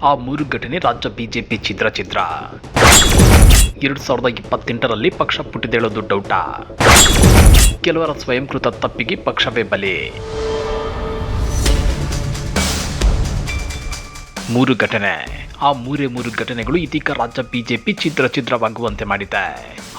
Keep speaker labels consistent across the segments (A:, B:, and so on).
A: ಆ 3 ಘಟನೆ ರಾಜ್ಯ ಬಿಜೆಪಿ ಚಿತ್ರ 2028ರಲ್ಲಿ ಪಕ್ಷ ಪುಟಿದೇಳೋದು ಡೌಟ. ಕೆಲವರ ಸ್ವಯಂಕೃತ ತಪ್ಪಿಗೆ ಪಕ್ಷವೇ ಬಲಿ. 3 ಘಟನೆ. ಆ ಮೂರೇ ಘಟನೆಗಳು ಇದೀಗ ರಾಜ್ಯ ಬಿಜೆಪಿ ಛಿದ್ರವಾಗುವಂತೆ ಮಾಡಿದೆ.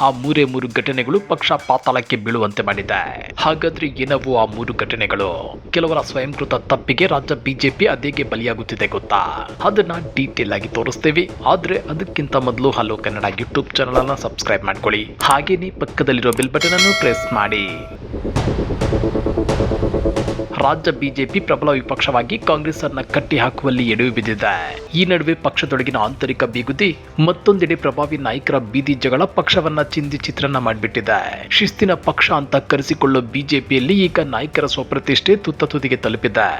A: ಆ ಮೂರೇ ಘಟನೆಗಳು ಪಕ್ಷ ಪಾತಾಳಕ್ಕೆ ಬೀಳುವಂತೆ ಮಾಡಿದೆ. ಹಾಗಾದ್ರೆ ಏನವು ಆ 3 ಘಟನೆಗಳು? ಕೆಲವರ ಸ್ವಯಂಕೃತ ತಪ್ಪಿಗೆ ರಾಜ್ಯ ಬಿಜೆಪಿ ಅದೇಗೆ ಬಲಿಯಾಗುತ್ತಿದೆ ಗೊತ್ತಾ? ಅದನ್ನ ಡೀಟೇಲ್ ಆಗಿ ತೋರಿಸ್ತೇವೆ. ಆದ್ರೆ ಅದಕ್ಕಿಂತ ಮೊದಲು ಹಲೋ ಕನ್ನಡ ಯೂಟ್ಯೂಬ್ ಚಾನಲ್ ಅನ್ನ ಸಬ್ಸ್ಕ್ರೈಬ್ ಮಾಡ್ಕೊಳ್ಳಿ. ಹಾಗೇನೆ ಪಕ್ಕದಲ್ಲಿರೋ ಬೆಲ್ ಬಟನ್ ಅನ್ನು ಪ್ರೆಸ್ ಮಾಡಿ. ರಾಜ್ಯ ಬಿಜೆಪಿ ಪ್ರಬಲ ವಿಪಕ್ಷವಾಗಿ ಕಾಂಗ್ರೆಸ್ ಅನ್ನ ಕಟ್ಟಿ ಹಾಕುವಲ್ಲಿ ಎಡವಿ ಬಿದ್ದಿದೆ. ಈ ನಡುವೆ ಪಕ್ಷದೊಳಗಿನ ಆಂತರಿಕ ಬೀಗುದಿ, ಮತ್ತೊಂದೆಡೆ ಪ್ರಭಾವಿ ನಾಯಕರ ಬೀದಿ ಜಗಳ ಪಕ್ಷವನ್ನ ಚಿಂದಿ ಚಿತ್ರಣ ಮಾಡಿಬಿಟ್ಟಿದೆ. ಶಿಸ್ತಿನ ಪಕ್ಷ ಅಂತ ಕರೆಸಿಕೊಳ್ಳೋ ಬಿಜೆಪಿಯಲ್ಲಿ ಈಗ ನಾಯಕರ ಸ್ವಪ್ರತಿಷ್ಠೆ ತುತ್ತತುದಿಗೆ ತಲುಪಿದೆ.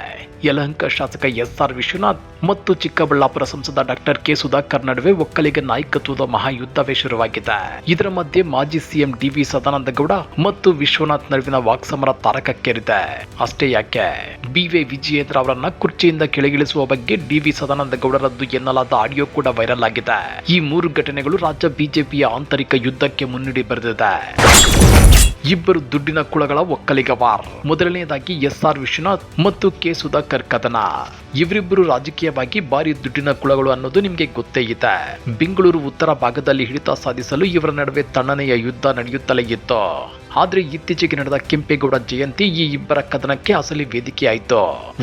A: ಯಲಹಂಕ ಶಾಸಕ ಎಸ್.ಆರ್. ವಿಶ್ವನಾಥ್ ಮತ್ತು ಚಿಕ್ಕಬಳ್ಳಾಪುರ ಸಂಸದ ಡಾಕ್ಟರ್ ಕೆ. ಸುಧಾಕರ್ ನಡುವೆ ಒಕ್ಕಲಿಗ ನಾಯಕತ್ವದ ಮಹಾಯುದ್ಧವೇ ಶುರುವಾಗಿದೆ. ಇದರ ಮಧ್ಯೆ ಮಾಜಿ ಸಿಎಂ ಡಿ.ವಿ. ಸದಾನಂದಗೌಡ ಮತ್ತು ವಿಶ್ವನಾಥ್ ನಡುವಿನ ವಾಕ್ಸಮರ ತಾರಕಕ್ಕೇರಿದೆ. ಅಷ್ಟೇ ಯಾಕೆ, ಬಿ.ವೈ. ವಿಜಯೇಂದ್ರ ಅವರನ್ನ ಕುರ್ಚಿಯಿಂದ ಕೆಳಗಿಳಿಸುವ ಬಗ್ಗೆ ಡಿ.ವಿ. ಸದಾನಂದಗೌಡರದ್ದು ಎನ್ನಲಾದ ಆಡಿಯೋ ಕೂಡ ವೈರಲ್ ಆಗಿದೆ. ಈ 3 ಘಟನೆಗಳು ರಾಜ್ಯ ಬಿಜೆಪಿಯ ಆಂತರಿಕ ಯುದ್ಧಕ್ಕೆ ಮುನ್ನುಡಿ ಬರೆದಿದೆ. ಇಬ್ಬರು ದುಡ್ಡಿನ ಕುಳಗಳ ಒಕ್ಕಲಿಗ ವಾರ್. ಮೊದಲನೆಯದಾಗಿ ಎಸ್.ಆರ್. ವಿಶ್ವನಾಥ್ ಮತ್ತು ಕೆ. ಸುಧಾಕರ್ ಕದನ. ಇವರಿಬ್ಬರು ರಾಜಕೀಯವಾಗಿ ಭಾರಿ ದುಡ್ಡಿನ ಕುಳಗಳು ಅನ್ನೋದು ನಿಮಗೆ ಗೊತ್ತೇ ಇದೆ. ಬೆಂಗಳೂರು ಉತ್ತರ ಭಾಗದಲ್ಲಿ ಹಿಡಿತ ಸಾಧಿಸಲು ಇವರ ನಡುವೆ ತಣ್ಣನೆಯ ಯುದ್ಧ ನಡೆಯುತ್ತಲೇ ಇತ್ತು. ಆದ್ರೆ ಇತ್ತೀಚೆಗೆ ನಡೆದ ಕೆಂಪೇಗೌಡ ಜಯಂತಿ ಈ ಇಬ್ಬರ ಕದನಕ್ಕೆ ಅಸಲಿ ವೇದಿಕೆಯಾಯಿತು.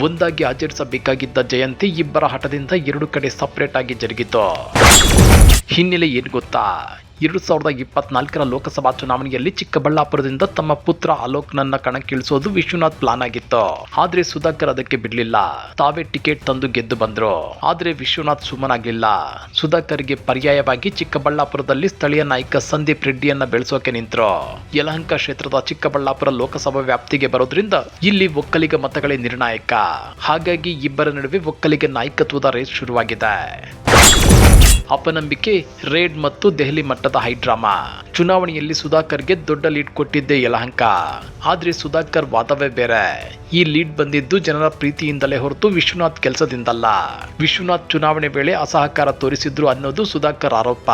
A: ಒಂದಾಗಿ ಆಚರಿಸಬೇಕಾಗಿದ್ದ ಜಯಂತಿ ಇಬ್ಬರ ಹಠದಿಂದ 2 ಕಡೆ ಸಪರೇಟ್ ಆಗಿ ಜರುಗಿತು. ಹಿನ್ನೆಲೆ ಏನು ಗೊತ್ತಾ? 2024ರ ಲೋಕಸಭಾ ಚುನಾವಣೆಯಲ್ಲಿ ಚಿಕ್ಕಬಳ್ಳಾಪುರದಿಂದ ತಮ್ಮ ಪುತ್ರ ಅಲೋಕ್ನನ್ನ ಕಣಕ್ಕಿಳಿಸೋದು ವಿಶ್ವನಾಥ್ ಪ್ಲಾನ್ ಆಗಿತ್ತು. ಆದ್ರೆ ಸುಧಾಕರ್ ಅದಕ್ಕೆ ಬಿಡ್ಲಿಲ್ಲ. ತಾವೇ ಟಿಕೆಟ್ ತಂದು ಗೆದ್ದು ಬಂದ್ರು. ಆದ್ರೆ ವಿಶ್ವನಾಥ್ ಸುಮ್ಮನಾಗ್ಲಿಲ್ಲ. ಸುಧಾಕರ್ಗೆ ಪರ್ಯಾಯವಾಗಿ ಚಿಕ್ಕಬಳ್ಳಾಪುರದಲ್ಲಿ ಸ್ಥಳೀಯ ನಾಯಕ ಸಂದೀಪ್ ರೆಡ್ಡಿಯನ್ನ ಬೆಳೆಸೋಕೆ ನಿಂತರು. ಯಲಹಂಕ ಕ್ಷೇತ್ರದ ಚಿಕ್ಕಬಳ್ಳಾಪುರ ಲೋಕಸಭಾ ವ್ಯಾಪ್ತಿಗೆ ಬರೋದ್ರಿಂದ ಇಲ್ಲಿ ಒಕ್ಕಲಿಗ ಮತಗಳೇ ನಿರ್ಣಾಯಕ. ಹಾಗಾಗಿ ಇಬ್ಬರ ನಡುವೆ ಒಕ್ಕಲಿಗ ನಾಯಕತ್ವದ ರೇಸ್ ಶುರುವಾಗಿದೆ. ಅಪನಂಬಿಕೆ, ರೇಡ್ ಮತ್ತು ದೆಹಲಿ ಮಟ್ಟದ ಹೈಡ್ರಾಮಾ. ಚುನಾವಣೆಯಲ್ಲಿ ಸುಧಾಕರ್ಗೆ ದೊಡ್ಡ ಲೀಡ್ ಕೊಟ್ಟಿದ್ದೆ ಯಲಹಂಕ. ಆದ್ರೆ ಸುಧಾಕರ್ ವಾದವೇ ಬೇರೆ. ಈ ಲೀಡ್ ಬಂದಿದ್ದು ಜನರ ಪ್ರೀತಿಯಿಂದಲೇ ಹೊರತು ವಿಶ್ವನಾಥ್ ಕೆಲಸದಿಂದಲ್ಲ. ವಿಶ್ವನಾಥ್ ಚುನಾವಣೆ ವೇಳೆ ಅಸಹಕಾರ ತೋರಿಸಿದ್ರು ಅನ್ನೋದು ಸುಧಾಕರ್ ಆರೋಪ.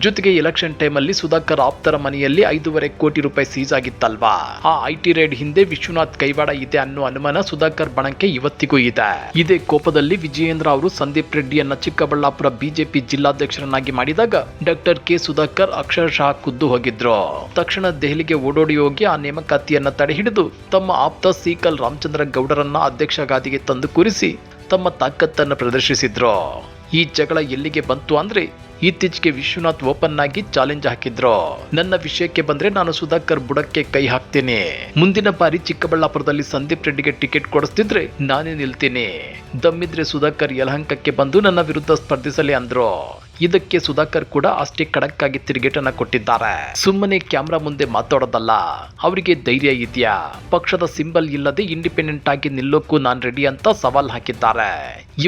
A: ಜೊತೆಗೆ ಎಲೆಕ್ಷನ್ ಟೈಮಲ್ಲಿ ಸುಧಾಕರ್ ಆಪ್ತರ ಮನೆಯಲ್ಲಿ 5.5 ಕೋಟಿ ರೂಪಾಯಿ ಸೀಸ್ ಆಗಿತ್ತಲ್ವಾ? ಆ ಐಟಿ ರೇಡ್ ಹಿಂದೆ ವಿಶ್ವನಾಥ್ ಕೈವಾಡ ಇದೆ ಅನ್ನೋ ಅನುಮಾನ ಸುಧಾಕರ್ ಬಣಕ್ಕೆ ಇವತ್ತಿಗೂ ಇದೆ. ಇದೇ ಕೋಪದಲ್ಲಿ ವಿಜಯೇಂದ್ರ ಅವರು ಸಂದೀಪ್ ರೆಡ್ಡಿಯನ್ನ ಚಿಕ್ಕಬಳ್ಳಾಪುರ ಬಿಜೆಪಿ ಜಿಲ್ಲಾಧ್ಯಕ್ಷರನ್ನಾಗಿ ಮಾಡಿದಾಗ ಡಾಕ್ಟರ್ ಕೆ. ಸುಧಾಕರ್ ಅಕ್ಷರಶಃ ಖುದ್ದು ಹೋಗಿದ್ರು. ತಕ್ಷಣ ದೆಹಲಿಗೆ ಓಡೋಡಿ ಹೋಗಿ ಆ ನೇಮಕಾತಿಯನ್ನ ತಡೆ ಹಿಡಿದು ತಮ್ಮ ಆಪ್ತ ಸೀಕಲ್ ರಾಮಚಂದ್ರ ಗೌಡರನ್ನ ಅಧ್ಯಕ್ಷ ಗಾದಿಗೆ ತಂದು ಕೂರಿಸಿ ತಮ್ಮ ತಾಕತ್ತನ್ನು ಪ್ರದರ್ಶಿಸಿದ್ರು. ಈ ಜಗಳ ಎಲ್ಲಿಗೆ ಬಂತು ಅಂದ್ರೆ ಇತ್ತೀಚೆಗೆ ವಿಶ್ವನಾಥ್ ಓಪನ್ ಆಗಿ ಚಾಲೆಂಜ್ ಹಾಕಿದ್ರು. ನನ್ನ ವಿಷಯಕ್ಕೆ ಬಂದ್ರೆ ನಾನು ಸುಧಾಕರ್ ಬುಡಕ್ಕೆ ಕೈ ಹಾಕ್ತೇನೆ. ಮುಂದಿನ ಬಾರಿ ಚಿಕ್ಕಬಳ್ಳಾಪುರದಲ್ಲಿ ಸಂದೀಪ್ ರೆಡ್ಡಿಗೆ ಟಿಕೆಟ್ ಕೊಡಿಸ್ತಿದ್ರೆ ನಾನೇ ನಿಲ್ತೀನಿ. ದಮ್ಮಿದ್ರೆ ಸುಧಾಕರ್ ಯಲಹಂಕಕ್ಕೆ ಬಂದು ನನ್ನ ವಿರುದ್ಧ ಸ್ಪರ್ಧಿಸಲಿ ಅಂದ್ರು. ಇದಕ್ಕೆ ಸುಧಾಕರ್ ಕೂಡ ಅಷ್ಟೇ ಖಡಕ್ ಆಗಿ ತಿರುಗೇಟನ್ನ ಕೊಟ್ಟಿದ್ದಾರೆ. ಸುಮ್ಮನೆ ಕ್ಯಾಮ್ರಾ ಮುಂದೆ ಮಾತಾಡೋದಲ್ಲ, ಅವರಿಗೆ ಧೈರ್ಯ ಇದೆಯಾ? ಪಕ್ಷದ ಸಿಂಬಲ್ ಇಲ್ಲದೆ ಇಂಡಿಪೆಂಡೆಂಟ್ ಆಗಿ ನಿಲ್ಲೋಕ್ಕೂ ನಾನ್ ರೆಡಿ ಅಂತ ಸವಾಲ್ ಹಾಕಿದ್ದಾರೆ.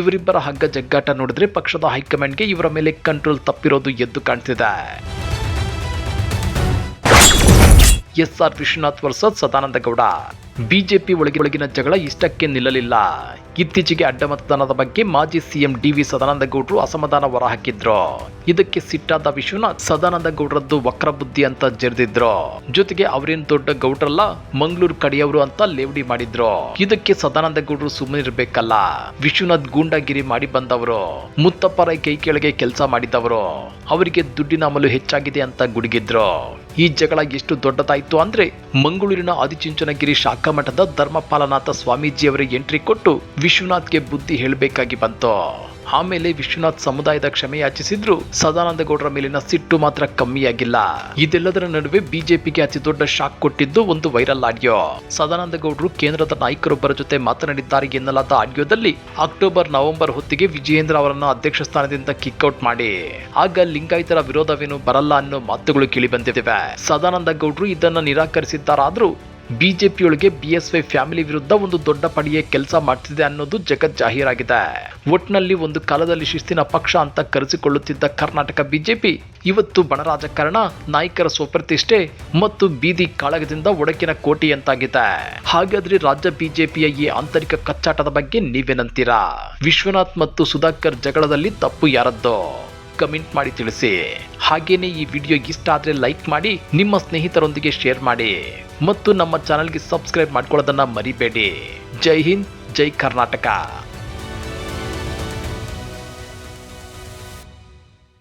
A: ಇವರಿಬ್ಬರ ಹಗ್ಗ ಜಗ್ಗಾಟ ನೋಡಿದ್ರೆ ಪಕ್ಷದ ಹೈಕಮಾಂಡ್ಗೆ ಇವರ ಮೇಲೆ ಕಂಟ್ರೋಲ್ ತಪ್ಪಿರೋದು ಎದ್ದು ಕಾಣ್ತಿದೆ. ಎಸ್.ಆರ್. ವಿಶ್ವನಾಥ್ ವರ್ಸಸ್ ಸದಾನಂದಗೌಡ. ಬಿಜೆಪಿ ಒಳಗಿನ ಜಗಳ ಇಷ್ಟಕ್ಕೆ ನಿಲ್ಲಲಿಲ್ಲ. ಇತ್ತೀಚೆಗೆ ಅಡ್ಡ ಮತದಾನದ ಬಗ್ಗೆ ಮಾಜಿ ಸಿಎಂ ಡಿ.ವಿ. ಸದಾನಂದಗೌಡರು ಅಸಮಾಧಾನ ಹೊರಹಾಕಿದ್ರು. ಇದಕ್ಕೆ ಸಿಟ್ಟಾದ ವಿಶ್ವನಾಥ್ ಸದಾನಂದಗೌಡರದ್ದು ವಕ್ರ ಬುದ್ಧಿ ಅಂತ ಜರಿದಿದ್ರು. ಜೊತೆಗೆ ಅವರೇನ್ ದೊಡ್ಡ ಗೌಡ್ರಲ್ಲ, ಮಂಗಳೂರು ಕಡೆಯವರು ಅಂತ ಲೇವಡಿ ಮಾಡಿದ್ರು. ಇದಕ್ಕೆ ಸದಾನಂದಗೌಡರು ಸುಮ್ಮನಿರ್ಬೇಕಲ್ಲ. ವಿಶ್ವನಾಥ್ ಗೂಂಡಾಗಿರಿ ಮಾಡಿ ಬಂದವರು, ಮುತ್ತಪ್ಪರ ಕೈ ಕೆಳಗೆ ಕೆಲಸ ಮಾಡಿದವರು, ಅವರಿಗೆ ದುಡ್ಡಿನ ಅಮಲು ಹೆಚ್ಚಾಗಿದೆ ಅಂತ ಗುಡುಗಿದ್ರು. ಈ ಜಗಳ ಎಷ್ಟು ದೊಡ್ಡದಾಯ್ತು ಅಂದ್ರೆ ಮಂಗಳೂರಿನ ಆದಿಚುಂಚನಗಿರಿ ಶಾಖಾ ಮಠದ ಧರ್ಮಪಾಲನಾಥ ಸ್ವಾಮೀಜಿಯವರ ಎಂಟ್ರಿ ಕೊಟ್ಟು ವಿಶ್ವನಾಥ್ಗೆ ಬುದ್ಧಿ ಹೇಳಬೇಕಾಗಿ ಬಂತು. ಆಮೇಲೆ ವಿಶ್ವನಾಥ್ ಸಮುದಾಯದ ಕ್ಷಮೆ ಯಾಚಿಸಿದ್ರು. ಸದಾನಂದಗೌಡರ ಮೇಲಿನ ಸಿಟ್ಟು ಮಾತ್ರ ಕಮ್ಮಿಯಾಗಿಲ್ಲ. ಇದೆಲ್ಲದರ ನಡುವೆ ಬಿಜೆಪಿಗೆ ಅತಿ ದೊಡ್ಡ ಶಾಕ್ ಕೊಟ್ಟಿದ್ದು ಒಂದು ವೈರಲ್ ಆಡಿಯೋ. ಸದಾನಂದಗೌಡರು ಕೇಂದ್ರದ ನಾಯಕರೊಬ್ಬರ ಜೊತೆ ಮಾತನಾಡಿದ್ದಾರೆ ಎನ್ನಲಾದ ಆಡಿಯೋದಲ್ಲಿ ಅಕ್ಟೋಬರ್-ನವೆಂಬರ್ ಹೊತ್ತಿಗೆ ವಿಜಯೇಂದ್ರ ಅವರನ್ನು ಅಧ್ಯಕ್ಷ ಸ್ಥಾನದಿಂದ ಕಿಕ್ಔಟ್ ಮಾಡಿ ಆಗ ಲಿಂಗಾಯತರ ವಿರೋಧವೇನು ಬರಲ್ಲ ಅನ್ನೋ ಮಾತುಗಳು ಕೇಳಿ ಬಂದಿವೆ. ಸದಾನಂದಗೌಡರು ಇದನ್ನ ನಿರಾಕರಿಸಿದ್ದಾರಾದ್ರೂ ಬಿಜೆಪಿಯೊಳಗೆ ಬಿಎಸ್ವೈ ಫ್ಯಾಮಿಲಿ ವಿರುದ್ಧ ಒಂದು ದೊಡ್ಡ ಪಡೆಯೇ ಕೆಲಸ ಮಾಡ್ತಿದೆ ಅನ್ನೋದು ಜಗತ್ ಜಾಹೀರಾಗಿದೆ. ಒಟ್ನಲ್ಲಿ ಒಂದು ಕಾಲದಲ್ಲಿ ಶಿಸ್ತಿನ ಪಕ್ಷ ಅಂತ ಕರೆಸಿಕೊಳ್ಳುತ್ತಿದ್ದ ಕರ್ನಾಟಕ ಬಿಜೆಪಿ ಇವತ್ತು ಬಣ ರಾಜಕಾರಣ, ನಾಯಕರ ಸ್ವಪ್ರತಿಷ್ಠೆ ಮತ್ತು ಬೀದಿ ಕಾಳಗದಿಂದ ಒಡಕಿನ ಕೋಟೆಯಂತಾಗಿದೆ. ಹಾಗಾದ್ರೆ ರಾಜ್ಯ ಬಿಜೆಪಿಯ ಈ ಆಂತರಿಕ ಕಚ್ಚಾಟದ ಬಗ್ಗೆ ನೀವೇನಂತೀರಾ? ವಿಶ್ವನಾಥ್ ಮತ್ತು ಸುಧಾಕರ್ ಜಗಳದಲ್ಲಿ ತಪ್ಪು ಯಾರದ್ದು? ಕಮೆಂಟ್ ಮಾಡಿ ತಿಳಿಸಿ. ಹಾಗೇನೇ ಈ ವಿಡಿಯೋ ಇಷ್ಟ ಆದ್ರೆ ಲೈಕ್ ಮಾಡಿ, ನಿಮ್ಮ ಸ್ನೇಹಿತರೊಂದಿಗೆ ಶೇರ್ ಮಾಡಿ ಮತ್ತು ನಮ್ಮ ಚಾನೆಲ್ಗೆ ಸಬ್ಸ್ಕ್ರೈಬ್ ಮಾಡ್ಕೊಳ್ಳೋದನ್ನ ಮರಿಬೇಡಿ. ಜೈ ಹಿಂದ್, ಜೈ ಕರ್ನಾಟಕ.